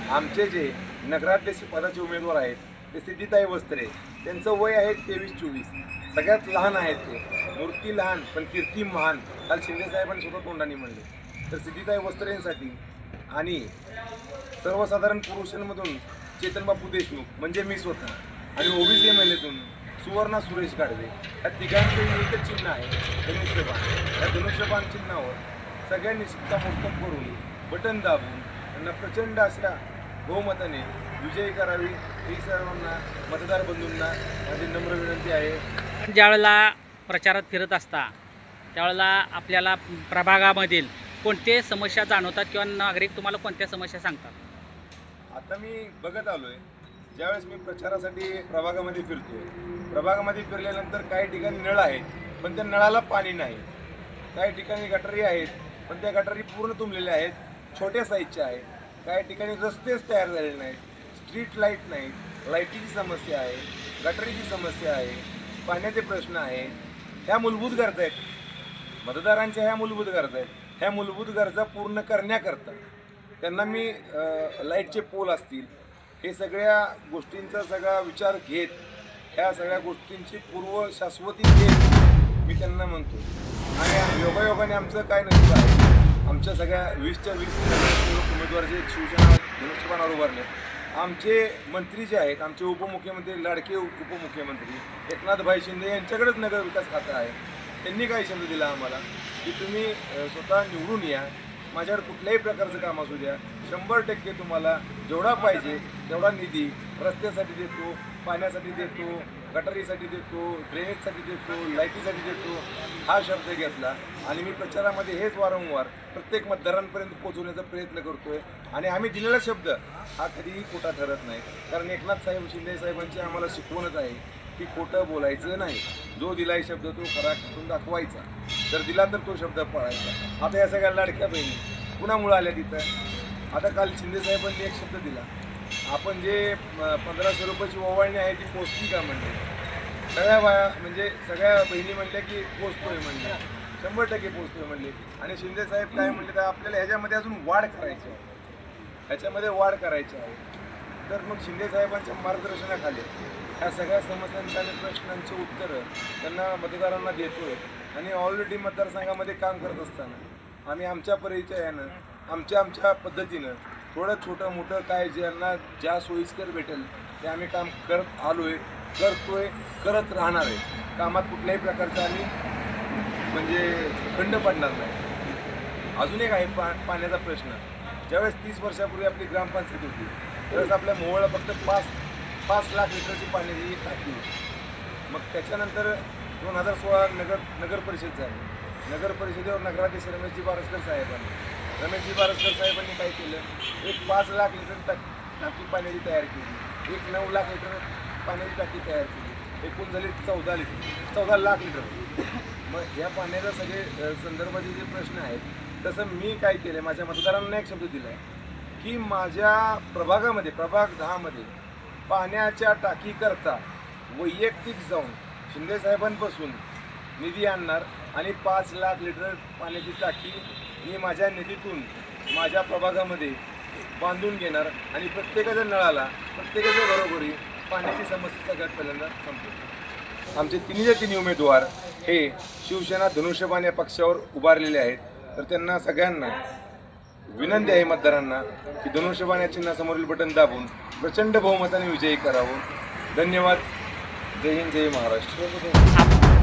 आमचे जे नगराध्यक्ष पदाचे उमेदवार आहेत ते सिद्धिताई वस्त्रे, त्यांचं वय आहे 23-24. सगळ्यात लहान आहेत ते. मूर्ती लहान पण कीर्ती महान, काल शिंदेसाहेबांनी स्वतः तोंडाने म्हणले. तर सिद्धिताई वस्त्रेंसाठी आणि सर्वसाधारण पुरुषांमधून चेतनबापू देशमुख म्हणजे मी स्वतः आणि ओबीसी महिलेतून सुवर्णा सुरेश गाडवे, या तिघांचं एकच चिन्ह आहे धनुष्यबाण. या धनुष्यबाण चिन्हावर सगळ्यांनी शिक्कामोर्तब करून बटन दाबून त्यांना प्रचंड अशा बहुमताने विजयी करावी ही सर्वांना मतदार बंधूंना माझी नम्र विनंती आहे. ज्यावेळेला प्रचारात फिरत असता त्यावेळेला आपल्याला प्रभागामधील कोणते समस्या जाणवतात किंवा नागरिक तुम्हाला कोणत्या समस्या सांगतात? आता मी बघत आलो आहे, ज्यावेळेस मी प्रचारासाठी प्रभागामध्ये फिरतो, प्रभागामध्ये फिरल्यानंतर काही ठिकाणी नळ आहेत पण त्या नळाला पाणी नाही, काही ठिकाणी गटारी आहेत पण त्या गटारी पूर्ण तुंबलेल्या आहेत, छोट्या साईजच्या आहेत, काही ठिकाणी रस्तेच तयार झालेले नाहीत, स्ट्रीट लाईट नाहीत, लाईटीची समस्या आहे, गटारीची समस्या आहे, पाण्याचे प्रश्न आहे. ह्या मूलभूत गरजा आहेत, मतदारांच्या ह्या मूलभूत गरजा आहेत. ह्या मूलभूत गरजा पूर्ण करण्याकरता त्यांना मी लाईटचे पोल असतील हे सगळ्या गोष्टींचा सगळा विचार घेत, ह्या सगळ्या गोष्टींची पूर्व शाश्वती घेत मी त्यांना म्हणतो. आणि योगायोगाने आमचं काय नशीब आहे, आमच्या सगळ्या 20च्या 20 उमेदवार जे शिवसेना धनुष्यबाणावर उभारले, आमचे मंत्री जे आहेत, आमचे उपमुख्यमंत्री लाडके उपमुख्यमंत्री एकनाथभाई शिंदे यांच्याकडेच नगर विकास खातं आहे. त्यांनी काय शब्द दिला आम्हाला की तुम्ही स्वतः निवडून या, माझ्याकडे कुठल्याही प्रकारचं काम असू द्या, 100% तुम्हाला जेवढा पाहिजे तेवढा निधी रस्त्यासाठी देतो, पाण्यासाठी देतो, गटारीसाठी देतो, ड्रेनेजसाठी देतो, लाईटीसाठी देतो, हा शब्द घेतला. आणि मी प्रचारामध्ये हेच वारंवार प्रत्येक मतदारांपर्यंत पोहोचवण्याचा प्रयत्न करतोय. आणि आम्ही दिलेला शब्द हा कधीही खोटा ठरत नाही, कारण एकनाथ साहेब शिंदे साहेबांची आम्हाला शिकवणच आहे की खोटं बोलायचं नाही, जो दिलाय शब्द तो खरा करून दाखवायचा, जर दिला तर तो शब्द पाळायचा. आता या सगळ्या लाडक्या बहिणी कुणामुळे आल्या तिथं? आता काल शिंदे साहेबांनी एक शब्द दिला, आपण जे 1500 रुपयाची ओवाळणी आहे ती पोचती का म्हणले. सगळ्या म्हणजे सगळ्या बहिणी म्हणल्या की पोचतोय म्हणल्या, 100% पोचतोय म्हणले. आणि शिंदे साहेब काय म्हणले, तर आपल्याला ह्याच्यामध्ये अजून वाढ करायची आहे, ह्याच्यामध्ये वाढ करायची आहे. तर मग शिंदे साहेबांच्या मार्गदर्शनाखाली ह्या सगळ्या समस्यांच्या आणि प्रश्नांची उत्तरं त्यांना मतदारांना देतोय. आणि ऑलरेडी मतदारसंघामध्ये काम करत असताना आम्ही आमच्या परिचयानं आमच्या पद्धतीनं थोडं छोटं मोठं काय ज्यांना ज्या सोयीस्कर भेटेल ते आम्ही काम करत आलोय, करतोय, करत राहणार आहे. कामात कुठल्याही प्रकारचा आम्ही म्हणजे खंड पडणार नाही. अजून एक आहे पाण्याचा प्रश्न. ज्यावेळेस 30 वर्षापूर्वी आपली ग्रामपंचायत होती त्यावेळेस आपल्या मोहोळला फक्त 5 लाख लिटरची पाण्याची टाकी होती. मग त्याच्यानंतर 2016 नगर परिषद झाली. नगर परिषदेवर नगराध्यक्ष रमेशजी बारसकर साहेबांनी काय केलं, एक 5 लाख लिटर टाकी पाण्याची तयार केली, एक 9 लाख लिटर पाण्याची टाकी तयार केली, एकूण झाली 14 लाख लिटर. मग या पाण्याच्या सगळे संदर्भाचे जे प्रश्न आहेत, तसं मी काय केलं, माझ्या मतदारांना एक शब्द दिला आहे की माझ्या प्रभागामध्ये प्रभाग 10 मध्ये पाण्याच्या टाकीकरता वैयक्तिक जाऊन शिंदेसाहेबांपासून निधी आणणार आणि 5 लाख लिटर पाण्याची टाकी मी माझ्या निधीतून माझ्या प्रभागामध्ये बांधून घेणार आणि प्रत्येकाच्या नळाला प्रत्येकाच्या घरोघरी पाण्याची समस्या सगळ्यात पहिल्यांदा संपवतो. आमचे तिन्ही उमेदवार हे शिवसेना धनुष्यबाण या पक्षावर उभारलेले आहेत. तर त्यांना सगळ्यांना विनंती आहे मतदारांना की धनुष्यबाण या चिन्हासमोरील बटन दाबून प्रचंड बहुमताने विजयी करावं. धन्यवाद. जय हिंद, जय महाराष्ट्र.